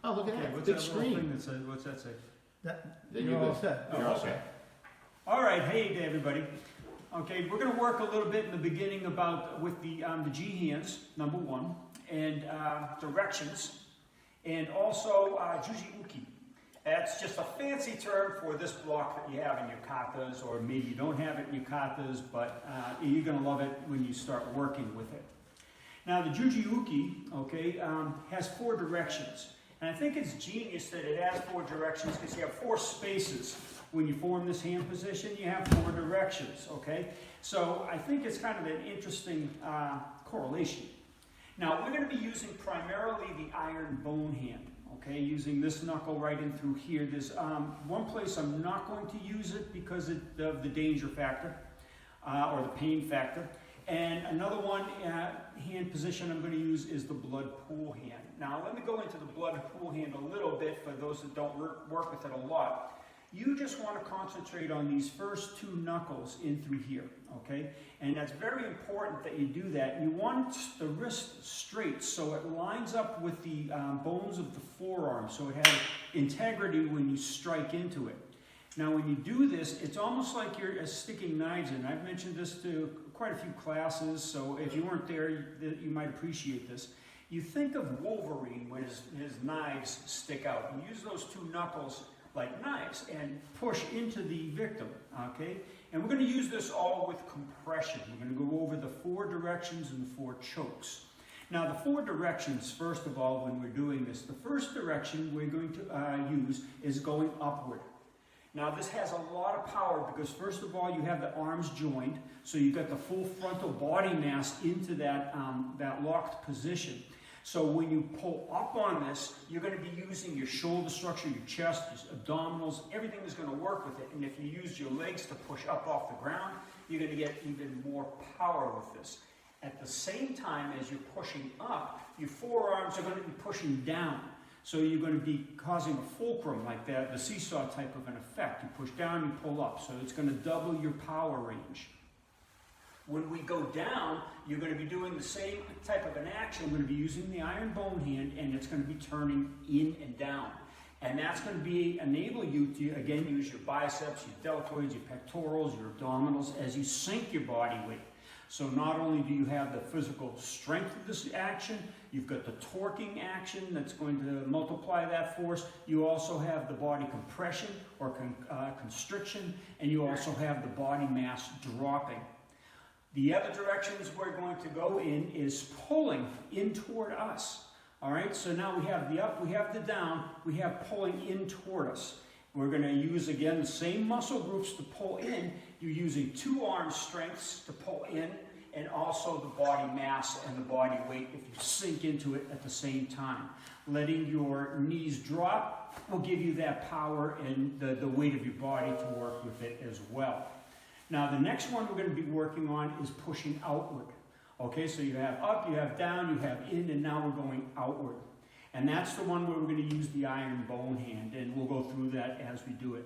Oh, look at Okay, that, what's big that little screen. thing that says, what's that say? You're all set. Oh, okay. All right, hey everybody. Okay, we're going to work a little bit in the beginning about with the G hands, number one, and directions, and also Juji Uke. That's just a fancy term for this block that you have in your katas, or maybe you don't have it in your katas, but you're going to love it when you start working with it. Now, the Juji Uke, okay, has 4 directions. And I think it's genius that it has 4 directions because you have 4 spaces. When you form this hand position, you have 4 directions, okay? So I think it's kind of an interesting correlation. Now, we're going to be using primarily the iron bone hand, okay? Using this knuckle right in through here. There's one place I'm not going to use it because of the danger factor or the pain factor. And another one, hand position I'm going to use is the blood pool hand. Now, let me go into the blood pool hand a little bit for those that don't work with it a lot. You just want to concentrate on these first 2 knuckles in through here, okay? And that's very important that you do that. You want the wrist straight so it lines up with the bones of the forearm, so it has integrity when you strike into it. Now, when you do this, it's almost like you're sticking knives in. I've mentioned this to quite a few classes, so if you weren't there, you might appreciate this. You think of Wolverine when his knives stick out. You use those 2 knuckles like knives and push into the victim, okay? And we're going to use this all with compression. We're going to go over the 4 directions and the 4 chokes. Now, the 4 directions, first of all, when we're doing this, the first direction we're going to use is going upward. Now, this has a lot of power because, first of all, you have the arms joined, so you've got the full frontal body mass into that, that locked position. So when you pull up on this, you're going to be using your shoulder structure, your chest, your abdominals, everything is going to work with it. And if you use your legs to push up off the ground, you're going to get even more power with this. At the same time as you're pushing up, your forearms are going to be pushing down. So you're going to be causing a fulcrum like that, the seesaw type of an effect. You push down, you pull up. So it's going to double your power range. When we go down, you're going to be doing the same type of an action. We're going to be using the iron bone hand, and it's going to be turning in and down. And that's going to enable you to, again, use your biceps, your deltoids, your pectorals, your abdominals as you sink your body weight. So not only do you have the physical strength of this action, you've got the torquing action that's going to multiply that force. You also have the body compression or constriction, and you also have the body mass dropping. The other directions we're going to go in is pulling in toward us. All right, so now we have the up, we have the down, we have pulling in toward us. We're going to use, again, the same muscle groups to pull in. You're using 2 arm strengths to pull in, and also the body mass and the body weight if you sink into it at the same time. Letting your knees drop will give you that power and the weight of your body to work with it as well. Now, the next one we're going to be working on is pushing outward. Okay, so you have up, you have down, you have in, and now we're going outward. And that's the one where we're going to use the iron bone hand, and we'll go through that as we do it.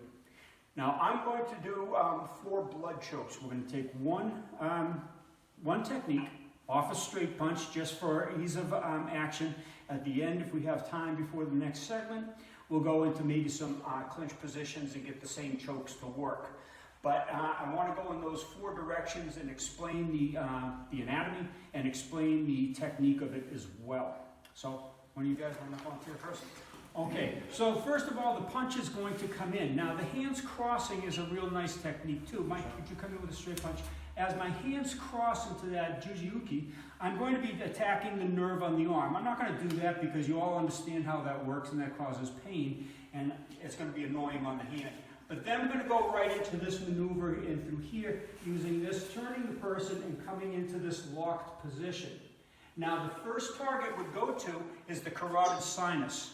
Now, I'm going to do 4 blood chokes. We're going to take one technique off a straight punch just for ease of action. At the end, if we have time before the next segment, we'll go into maybe some clinch positions and get the same chokes to work. But I want to go in those 4 directions and explain the anatomy and explain the technique of it as well. So, one of you guys want to volunteer first? Okay, so first of all, the punch is going to come in. Now, the hands crossing is a real nice technique too. Mike, would you come in with a straight punch? As my hands cross into that Juji Uke, I'm going to be attacking the nerve on the arm. I'm not going to do that because you all understand how that works and that causes pain, and it's going to be annoying on the hand. But then I'm going to go right into this maneuver in through here, using this, turning the person and coming into this locked position. Now the first target would go to is the carotid sinus.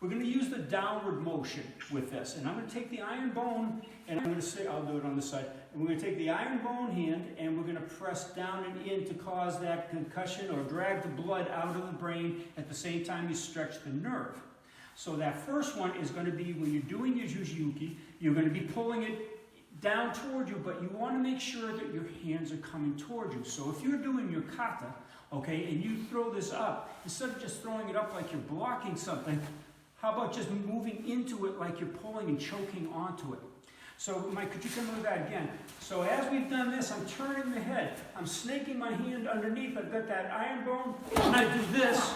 We're going to use the downward motion with this. And I'm going to take the iron bone, and I'm going to say, I'll do it on this side. And we're going to take the iron bone hand, and we're going to press down and in to cause that concussion or drag the blood out of the brain at the same time you stretch the nerve. So that first one is going to be when you're doing your Juji Uke, you're going to be pulling it down toward you, but you want to make sure that your hands are coming toward you. So if you're doing your Kata, okay, and you throw this up, instead of just throwing it up like you're blocking something, how about just moving into it like you're pulling and choking onto it? So, Mike, could you come with that again? So as we've done this, I'm turning the head. I'm snaking my hand underneath. I've got that iron bone, and I do this.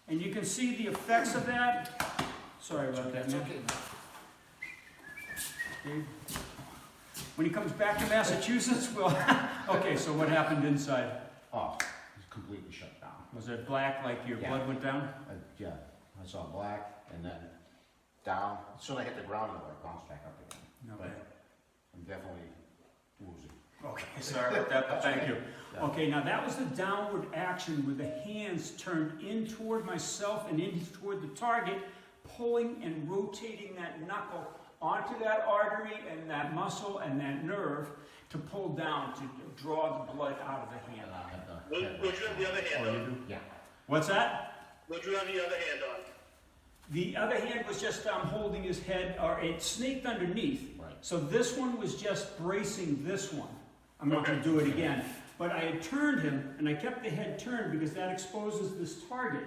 And you can see the effects of that. Sorry about that, man. Okay. When he comes back to Massachusetts, we'll... Okay, so what happened inside? Oh, it's completely shut down. Was it black, like your blood went down? Yeah, I saw black and then down. As soon as I hit the ground, it bounced back up again. Okay. But I'm definitely woozy. Okay, sorry about that, but thank you. Okay, now that was the downward action with the hands turned in toward myself and in toward the target, pulling and rotating that knuckle onto that artery and that muscle and that nerve to pull down, to draw the blood out of the hand. Would you have the other hand on? Yeah. What's that? Would you have the other hand on? The other hand was just holding his head, or it snaked underneath. Right. So this one was just bracing this one. I'm not going to do it again. But I had turned him, and I kept the head turned because that exposes this target.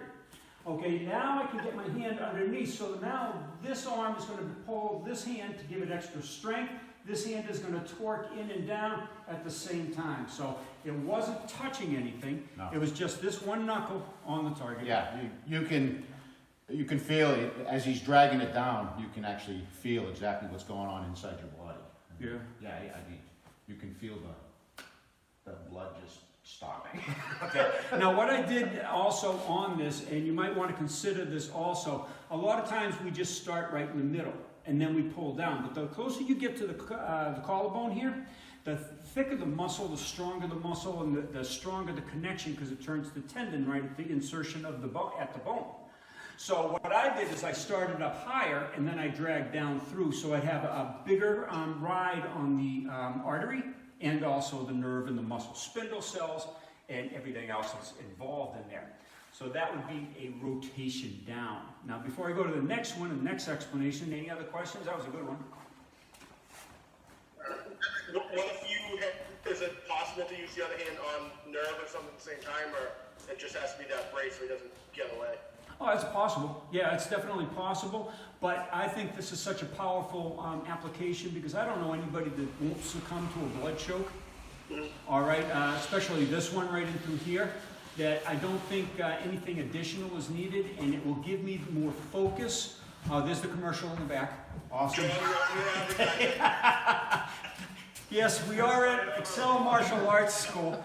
Okay, now I can get my hand underneath. So now this arm is going to pull this hand to give it extra strength. This hand is going to torque in and down at the same time. So it wasn't touching anything. No. It was just this one knuckle on the target. Yeah, you can feel it as he's dragging it down. You can actually feel exactly what's going on inside your body. Yeah. Yeah, I mean, you can feel the blood just stopping. Okay. Now what I did also on this, and you might want to consider this also, a lot of times we just start right in the middle and then we pull down. But the closer you get to the collarbone here, the thicker the muscle, the stronger the muscle, and the stronger the connection, because it turns the tendon right at the insertion of the bone, at the bone. So what I did is I started up higher and then I dragged down through, so I'd have a bigger ride on the artery and also the nerve and the muscle spindle cells and everything else that's involved in there. So that would be a rotation down. Now before I go to the next one, the next explanation, any other questions? That was a good one. What if you have, is it possible to use the other hand on nerve or something at the same time, or it just has to be that brace so he doesn't get away? Oh, it's possible. Yeah, it's definitely possible. But I think this is such a powerful application because I don't know anybody that won't succumb to a blood choke. All right, especially this one right in through here, that I don't think anything additional is needed, and it will give me more focus. There's the commercial in the back. Awesome. Yes, we are at Excel Martial Arts School,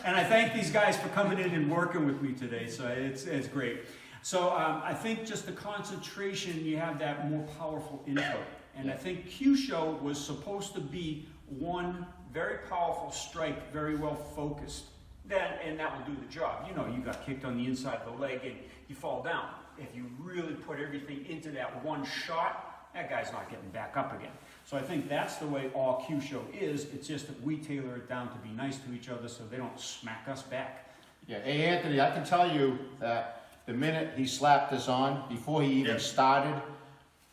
and I thank these guys for coming in and working with me today, so it's great. So I think just the concentration, you have that more powerful input, and I think Kyusho was supposed to be one very powerful strike, very well focused, and that will do the job. You know, you got kicked on the inside of the leg and you fall down. If you really put everything into that one shot, that guy's not getting back up again. So I think that's the way all Kyusho is. It's just that we tailor it down to be nice to each other so they don't smack us back. Yeah, hey Anthony, I can tell you that the minute he slapped this on, before he even started,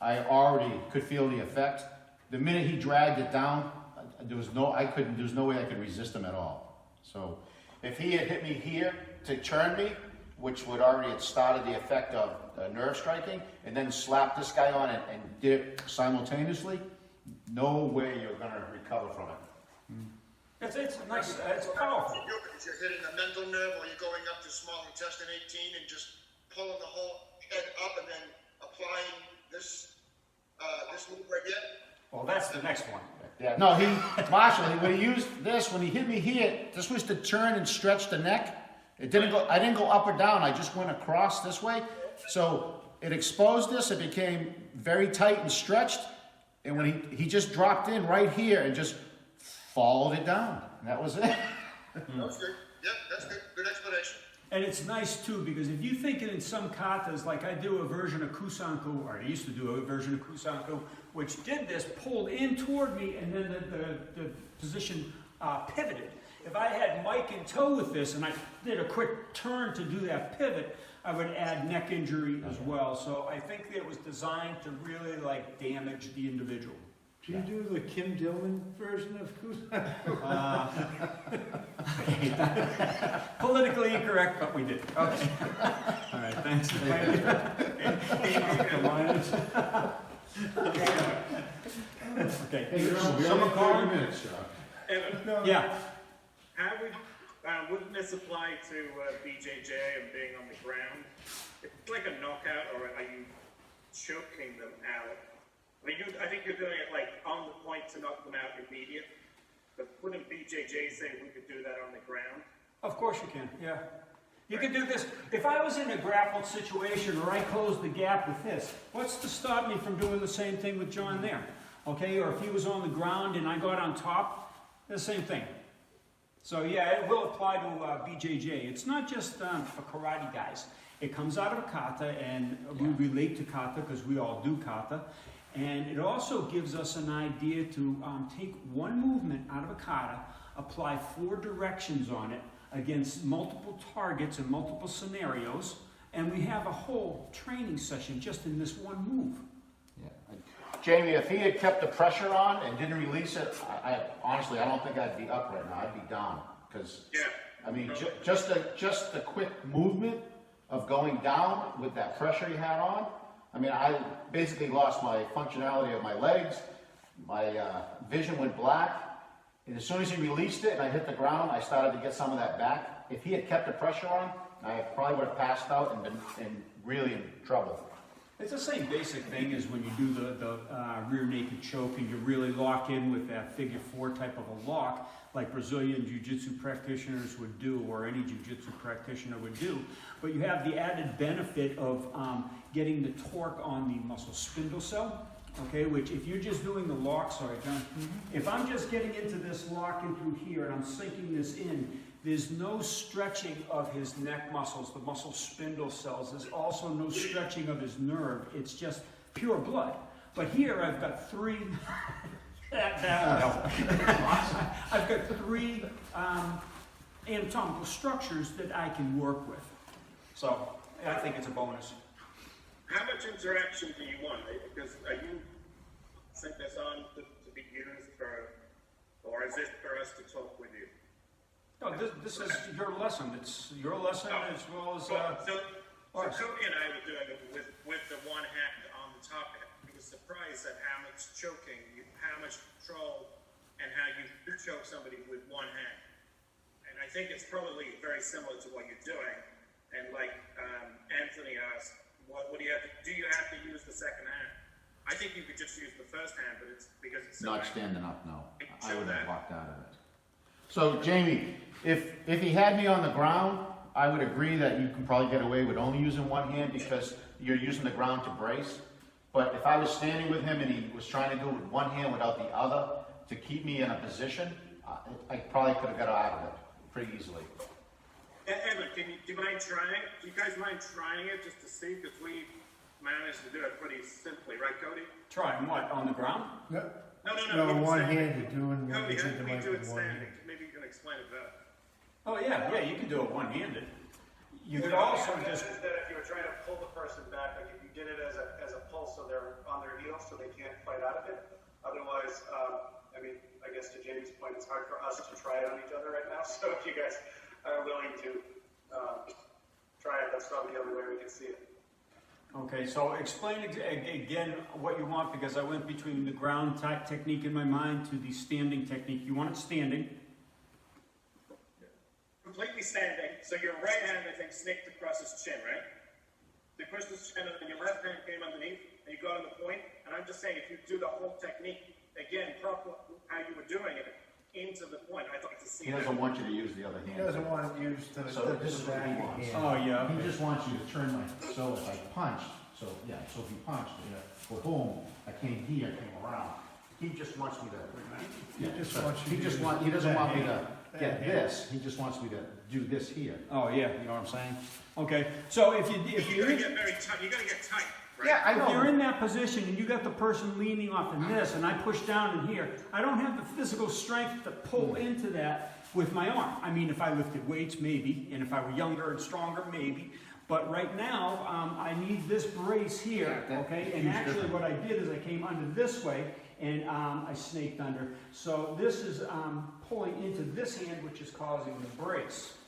I already could feel the effect. The minute he dragged it down, there's no way I could resist him at all. So if he had hit me here to turn me, which would already have started the effect of nerve striking, and then slapped this guy on it and did it simultaneously, no way you're going to recover from it. It's nice, it's powerful. You're hitting a mental nerve, or you're going up to small intestine 18 and just pulling the whole head up and then applying this move right here. Well, that's the next one. Yeah, no, Marshall, when he used this, when he hit me here, this was to turn and stretch the neck. It didn't go, I didn't go up or down, I just went across this way. So it exposed this, it became very tight and stretched. And when he just dropped in right here and just followed it down. And that was it. That's good. Yeah, that's good. Good explanation. observation. And it's nice too, because if you think it in some katas, like I do a version of Kusanku, or I used to do a version of Kusanku, which did this, pulled in toward me, and then the position pivoted. If I had Mike in tow with this, and I did a quick turn to do that pivot, I would add neck injury as well. So I think it was designed to really like damage the individual. Do you do the Kim Dillman version of Kusan? Politically incorrect, but we did. Okay. All right, thanks. Okay. Hey, you're on, Someone call him? minutes, John. Evan, Yeah. how wouldn't this apply to BJJ and being on the ground? It's like a knockout, or are you choking them out? I mean, I think you're doing it like on the point to knock them out immediate. But wouldn't BJJ say we could do that on the ground? Of course you can, yeah. You can do this. If I was in a grappled situation or I closed the gap with this, what's to stop me from doing the same thing with John there? Okay, or if he was on the ground and I got on top, the same thing. So yeah, it will apply to BJJ. It's not just for karate guys. It comes out of a kata, and we relate to kata because we all do kata. And it also gives us an idea to take one movement out of a kata, apply 4 directions on it against multiple targets and multiple scenarios, and we have a whole training session just in this one move. Yeah. Jamie, if he had kept the pressure on and didn't release it, honestly, I don't think I'd be up right now. I'd be down. Because, Yeah. I mean, just the quick movement of going down with that pressure he had on, I mean, I basically lost my functionality of my legs. My vision went black. And as soon as he released it and I hit the ground, I started to get some of that back. If he had kept the pressure on, I probably would have passed out and been really in trouble. It's the same basic thing as when you do the rear naked choke and you really lock in with that figure 4 type of a lock, like Brazilian Jiu-Jitsu practitioners would do, or any Jiu-Jitsu practitioner would do. But you have the added benefit of getting the torque on the muscle spindle cell, okay, which if you're just doing the lock, sorry, John, if I'm just getting into this lock in through here and I'm sinking this in, there's no stretching of his neck muscles, the muscle spindle cells. There's also no stretching of his nerve. It's just pure blood. But here I've got 3, I've got 3 anatomical structures that I can work with. So I think it's a bonus. How much interaction do you want? Because are you think this on to be used for, or is this for us to talk with you? No, this is your lesson. It's your lesson as well as So ours. Cody and I were doing it with the one hand on the top end. We were surprised at how much choking, how much control, and how you choke somebody with one hand. And I think it's probably very similar to what you're doing. And like Anthony asked, what do you have to do? You have to use the second hand? I think you could just use the first hand, but it's because it's Not standing up, no. I would have walked out of it. So, Jamie, if he had me on the ground, I would agree that you can probably get away with only using one hand because you're using the ground to brace. But if I was standing with him and he was trying to do it with one hand without the other to keep me in a position, I probably could have got out of it pretty easily. Evan, do you mind trying? Do you guys mind trying it just to see? Because we managed to do it pretty simply, right, Cody? Try and what, on the ground? No, No, one-handed, doing what Cody, you how did do to we Mike do it with standing? one-handed. Maybe you can explain it better. Oh yeah, you can do it one-handed. You could also just. Is that if you were trying to pull the person back, like if you did it as a pulse, so they're on their heels, so they can't fight out of it. Otherwise, I mean, I guess to Jamie's point, it's hard for us to try it on each other right now. So if you guys are willing to try it, that's probably the only way we can see it. Okay, so explain again what you want, because I went between the ground technique in my mind to the standing technique. You want it standing. Completely standing. So your right hand, I think, snaked across his chin, right? You pushed his chin, and then your left hand came underneath, and you got on the point. And I'm just saying, if you do the whole technique again, proper how you were doing it, into the point, I'd like to see He doesn't want you to use the other He hand. doesn't want it used to the So this is what he back wants. hand. Oh yeah. He just wants you to turn my, so if I punched, so if he punched, well, boom, I came here, came around. He just wants me to, He just wants you he to just use he doesn't that want me to hand. get this, he just wants me to do this here. Oh, yeah. You know what I'm saying? Okay, so if You you're gotta get very tight, you gotta get tight, right? Yeah, I if you're know. in that position and you got the person leaning off in this and I push down in here, I don't have the physical strength to pull into that with my arm. I mean, if I lifted weights, maybe, and if I were younger and stronger, maybe. But right now, I need this brace here, Yeah, that- okay? And huge actually difference. what I did is I came under this way and I snaked under. So this is pulling into this hand, which is causing the brace.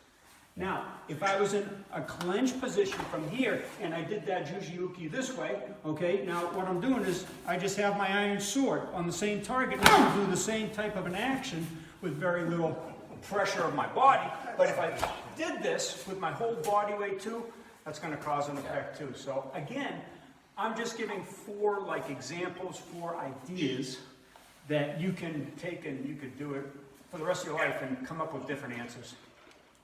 Now, if I was in a clench position from here, and I did that Juji Uke this way, okay, now what I'm doing is, I just have my iron sword on the same target, and I can do the same type of an action with very little pressure of my body, but if I did this with my whole body weight too, that's gonna cause an effect too. So again, I'm just giving 4 like examples, 4 ideas that you can take and you could do it for the rest of your life and come up with different answers.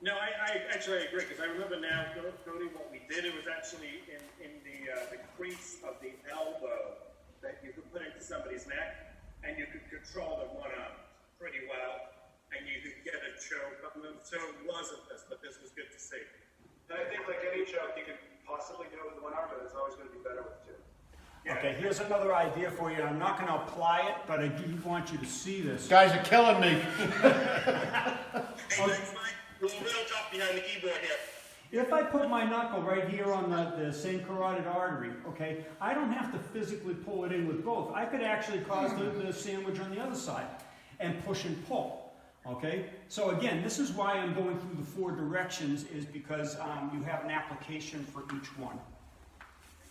No, I actually agree, because I remember now, Cody, what we did, it was actually in the crease of the elbow that you could put into somebody's neck, and you could control the one arm pretty well, and you could get a choke. So it wasn't this, but this was good to see. And I think like any choke, you could possibly do it with one arm, but it's always going to be better with two. Yeah. Okay, here's another idea for you. I'm not gonna apply it, but I do want you to see this. Guys are killing me. Hey, thanks, Mike. A little real tough behind the keyboard here. If I put my knuckle right here on the same carotid artery, okay, I don't have to physically pull it in with both. I could actually cause the sandwich on the other side and push and pull, okay? So again, this is why I'm going through the 4 directions, is because you have an application for each one.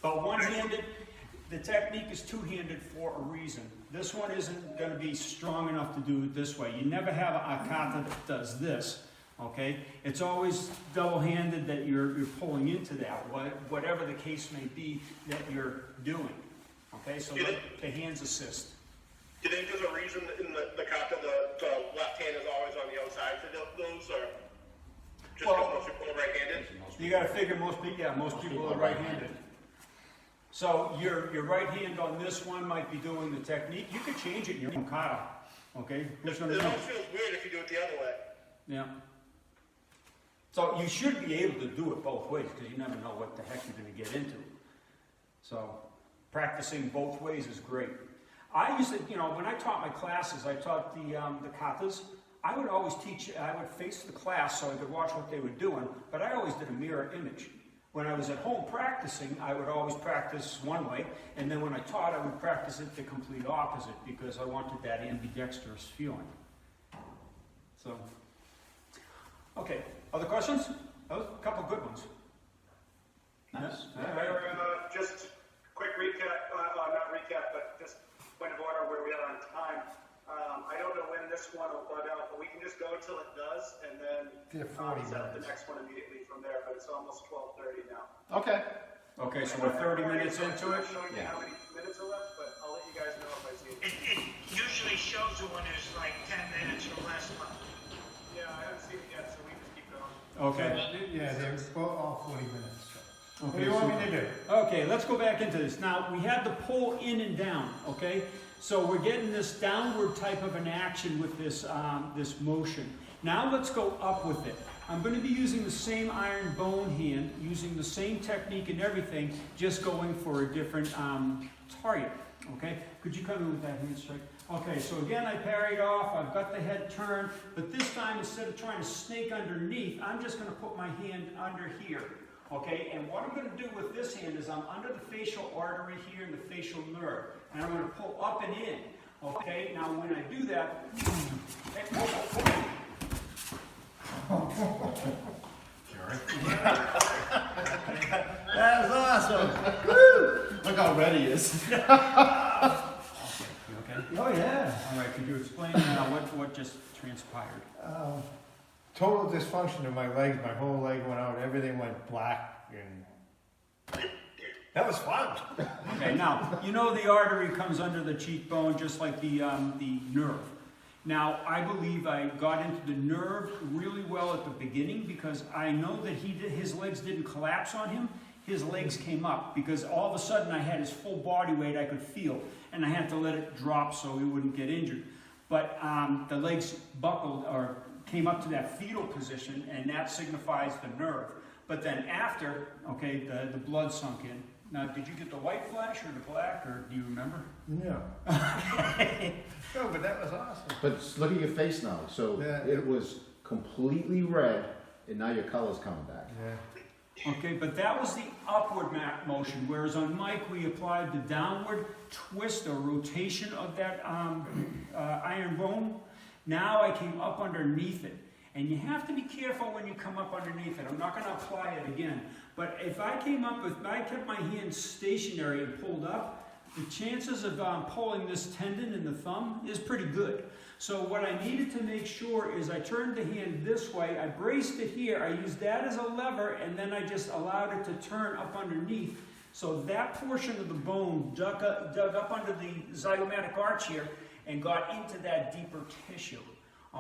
But one-handed, the technique is 2-handed for a reason. This one isn't going to be strong enough to do it this way. You never have a kata that does this. Okay, it's always double-handed that you're pulling into that, whatever the case may be that you're doing. Okay, so the hands assist. Do you think there's a reason in the kata the left hand is always on the outside for those, or just because most people are right-handed? You got to figure most people are right-handed. So your right hand on this one might be doing the technique. You could change it in your own kata. Okay, It almost feels weird if you do it the other way. Yeah. So you should be able to do it both ways, because you never know what the heck you're going to get into. So practicing both ways is great. I used to, when I taught my classes, I taught the katas. I would always teach, I would face the class so I could watch what they were doing, but I always did a mirror image. When I was at home practicing, I would always practice one way, and then when I taught, I would practice it the complete opposite, because I wanted that ambidextrous feeling. So, okay. Other questions? Those a couple good ones. Nice. All right. Just quick recap, not recap, but just point of order where we are on time. I don't know when this one will bug out, but we can just go until it does, and then set up the next one immediately from there, but it's almost 12:30 now. Okay. Okay, so we're 30 minutes into it. I'm showing you how many minutes are left, but I'll let you guys know if I see it. It usually shows you when there's like 10 minutes or less left. Yeah, I haven't seen it yet, so we just keep going. Okay. Yeah, they're all 40 minutes. What Okay, do you want me to do? Okay, let's go back into this. Now, we had the pull in and down, okay? So we're getting this downward type of an action with this, this motion. Now let's go up with it. I'm going to be using the same iron bone hand, using the same technique and everything, just going for a different target, okay? Could you come in with that hand straight? Okay, so again, I parried off, I've got the head turned, but this time, instead of trying to snake underneath, I'm just going to put my hand under here. Okay, and what I'm going to do with this hand is I'm under the facial artery here and the facial nerve, and I'm going to pull up and in. Okay, now when I do that, That was awesome. Woo! Look how ready he is. you okay? Oh, yeah. All right, could you explain what just transpired? Total dysfunction in my legs. My whole leg went out. Everything went black. And that was fun. Okay, now, the artery comes under the cheekbone just like the nerve. Now, I believe I got into the nerve really well at the beginning, because I know that his legs didn't collapse on him. His legs came up, because all of a sudden I had his full body weight I could feel, and I had to let it drop so he wouldn't get injured. But the legs buckled or came up to that fetal position, and that signifies the nerve. But then after, okay, the blood sunk in. Now, did you get the white flash or the black, or do you remember? No. No, but that was awesome. But look at your face now. So Yeah. it was completely red, and now your color's coming back. Yeah. Okay, but that was the upward motion, whereas on Mike we applied the downward twist or rotation of that iron bone. Now I came up underneath it. And you have to be careful when you come up underneath it. I'm not going to apply it again. But if I kept my hand stationary and pulled up, the chances of pulling this tendon in the thumb is pretty good. So what I needed to make sure is I turned the hand this way, I braced it here, I used that as a lever, and then I just allowed it to turn up underneath. So that portion of the bone dug up under the zygomatic arch here and got into that deeper tissue.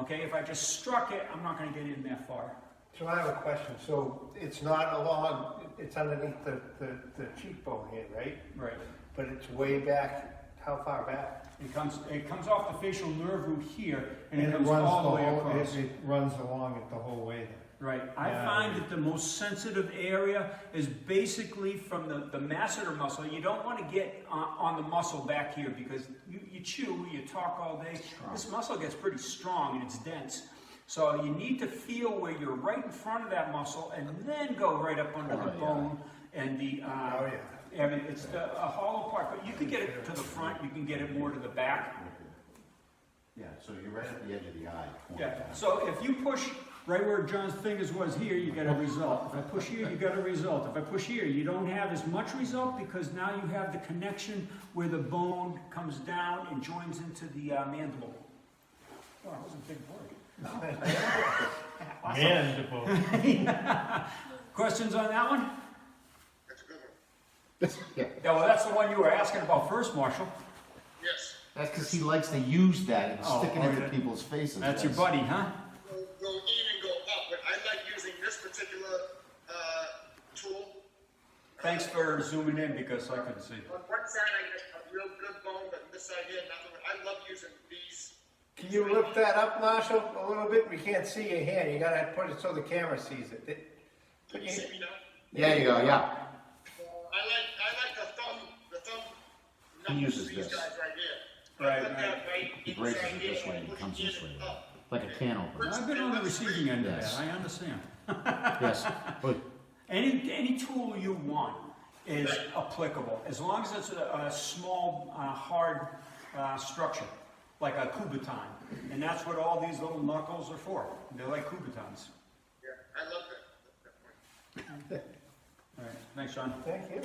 Okay, if I just struck it, I'm not going to get in that far. So I have a question. So it's not along, it's underneath the cheekbone here, right? Right. But it's way back. How far back? It comes off the facial nerve root here, and it it comes runs all the way across. It runs along it the whole way. Right. I Yeah. find that the most sensitive area is basically from the masseter muscle. You don't want to get on the muscle back here because you chew, you talk all day. This muscle gets pretty strong and it's dense. So you need to feel where you're right in front of that muscle and then go right up under the bone and the... it's a hollow part, but you can get it to the front, you can get it more to the back. Yeah, so you're right at the edge of the eye. Yeah, so if you push right where John's fingers was here, you get a result. If I push here, you get a result. If I push here, you don't have as much result because now you have the connection where the bone comes down and joins into the mandible. Oh, that was a big word. Mandible. Questions on that one? That's a good one. Yeah. Yeah, well, that's the one you were asking about first, Marshall. Yes. That's because he likes to use that and Oh, stick it oh, into yeah. people's faces. That's your buddy, huh? Go in and go up, but I like using this particular tool. Thanks for zooming in because I couldn't see. On one side I get a real good bone, but this side here, nothing. I love using these. Can you lift that up, Marshall, a little bit? We can't see your hand. You gotta put it so the camera sees it. Can you see me now? There you go, yeah. I like the thumb He knuckles, uses these this. guys right here. Right, Put that right He braces inside it here this way and push comes it this way. up. Like a can opener. I've been on the receiving end of Yes. that, I understand. Yes. But Any tool you want is applicable, as long as it's a small, hard structure, like a kubotan. And that's what all these little knuckles are for. They're like kubotans. Yeah, I love that. All right, thanks, John. Thank you.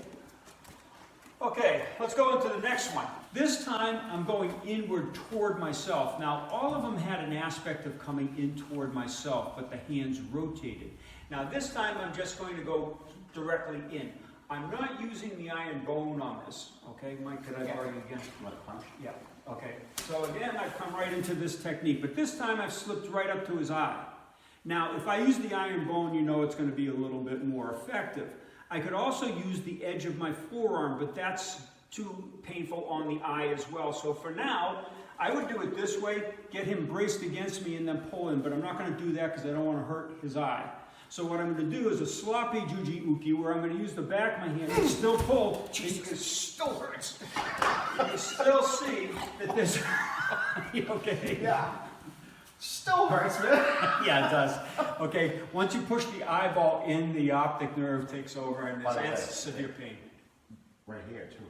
Okay, let's go into the next one. This time, I'm going inward toward myself. Now, all of them had an aspect of coming in toward myself, but the hands rotated. Now, this time, I'm just going to go directly in. I'm not using the iron bone on this. Okay, Mike, could I borrow you again? Yeah, okay. So again, I've come right into this technique, but this time I've slipped right up to his eye. Now, if I use the iron bone, you know it's going to be a little bit more effective. I could also use the edge of my forearm, but that's too painful on the eye as well. So for now, I would do it this way, get him braced against me and then pull in, but I'm not going to do that because I don't want to hurt his eye. So what I'm going to do is a sloppy Juji Uke where I'm going to use the back of my hand and still pull. Jesus, it still hurts. You still see that this... You okay? yeah. Still hurts, man. Yeah, it does. Okay, once you push the eyeball in, the optic nerve takes over and By the way, it's severe pain. Right here, too.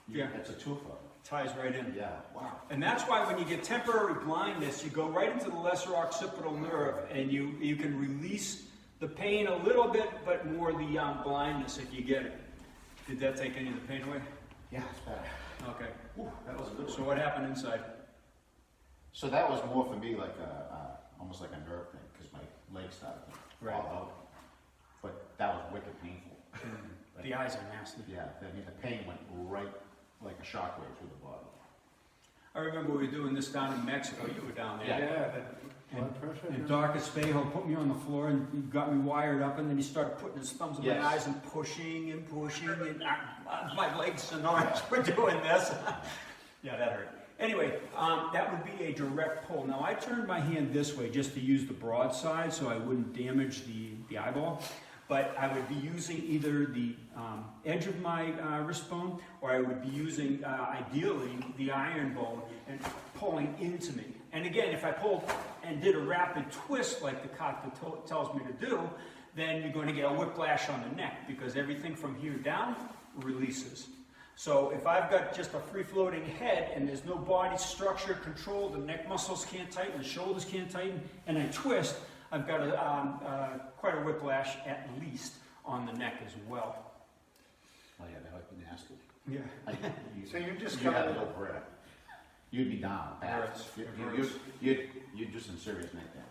Yeah. It's a twofer. Ties right in. Yeah. Wow. And that's why when you get temporary blindness, you go right into the lesser occipital nerve and you can release the pain a little bit, but more the blindness if you get it. Did that take any of the pain away? Yeah, it's better. Okay. Whew, that was a good one. So what happened inside? So that was more for me like almost like a nerve thing, because my legs started to Right. fall out. But that was wicked painful. Like, The eyes are nasty. yeah, I mean, the pain went right like a shockwave through the body. I remember we were doing this down in Mexico. You were down there. Yeah, blood pressure. And Doc Espejo put me on the floor and he got me wired up, and then he started putting his thumbs in Yes. my eyes and pushing and pushing, and my legs and arms were doing this. Yeah, that hurt. Anyway, that would be a direct pull. Now I turned my hand this way just to use the broad side so I wouldn't damage the eyeball. But I would be using either the edge of my wrist bone, or I would be using, ideally, the iron bone and pulling into me. And again, if I pulled and did a rapid twist like the Kata tells me to do, then you're going to get a whiplash on the neck because everything from here down releases. So if I've got just a free-floating head and there's no body structure control, the neck muscles can't tighten, the shoulders can't tighten, and I twist, I've got quite a whiplash at least on the neck as well. Oh yeah, that would be nasty. Yeah. So you're just you have coming- no prayer. You'd be down. Hurts. You'd just in serious neck damage.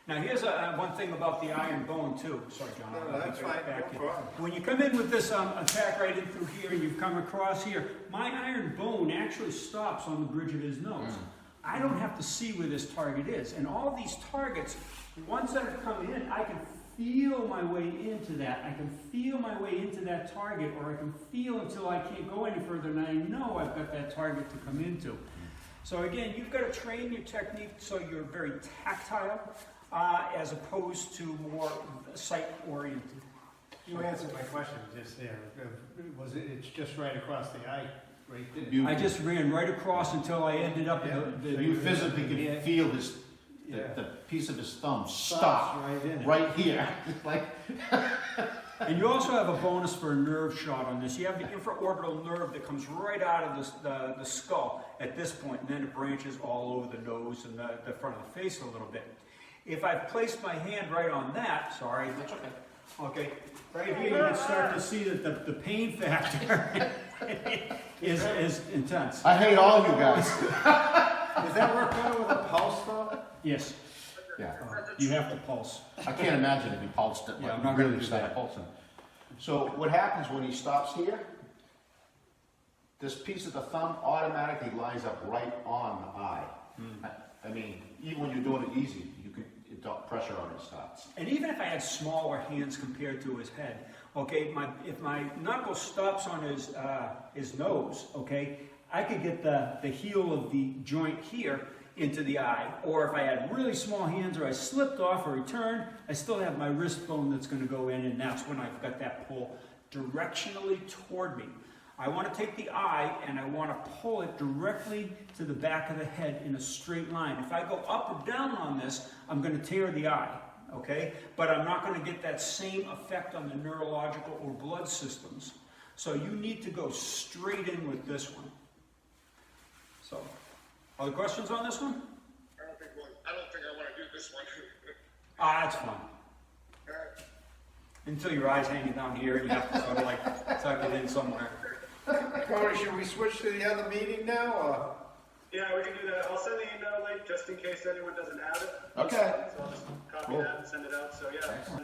Now here's one thing about the iron bone too. Sorry, John. No, that's fine, no problem. When you come in with this attack right in through here and you've come across here, my iron bone actually stops on the bridge of his nose. I don't have to see where this target is. And all these targets, once I've come in, I can feel my way into that. I can feel my way into that target, or I can feel until I can't go any further, and I know I've got that target to come into. So again, you've got to train your technique so you're very tactile, as opposed to more sight-oriented. You answered my question just there. Was it, it's just right across the eye, right there? I just ran right across until I ended up Yeah. the You physically could feel his, Yeah. the piece of his thumb Stops stop right in it. right here. Like, And you also have a bonus for a nerve shot on this. You have the infraorbital nerve that comes right out of the skull at this point, and then it branches all over the nose and the front of the face a little bit. If I've placed my hand right on that, sorry, that's okay. Okay, right here you can start to see that the pain factor is intense. I hate all you guys. Does that work better with a pulse though? Yes, Yeah. you have to pulse. I can't imagine if he pulsed it, Yeah, like I'm not gonna really do start that. pulsing. So what happens when he stops here? This piece of the thumb automatically lines up right on the eye. I mean, even when you're doing it easy, pressure on it stops. And even if I had smaller hands compared to his head, okay, if my knuckle stops on his nose, okay, I could get the heel of the joint here into the eye. Or if I had really small hands or I slipped off or returned, I still have my wrist bone that's going to go in, and that's when I've got that pull directionally toward me. I want to take the eye and I want to pull it directly to the back of the head in a straight line. If I go up or down on this, I'm going to tear the eye, okay? But I'm not going to get that same effect on the neurological or blood systems. So you need to go straight in with this one. So, other questions on this one? I don't think I want to do this one. That's fun. All right. Until your eye's hanging down here and you have to sort of like tuck it in somewhere. Cody, should we switch to the other meeting now, or? Yeah, we can do that. I'll send the email link just in case anyone doesn't have it. Okay. So I'll just copy Cool. that and send it out. So yeah.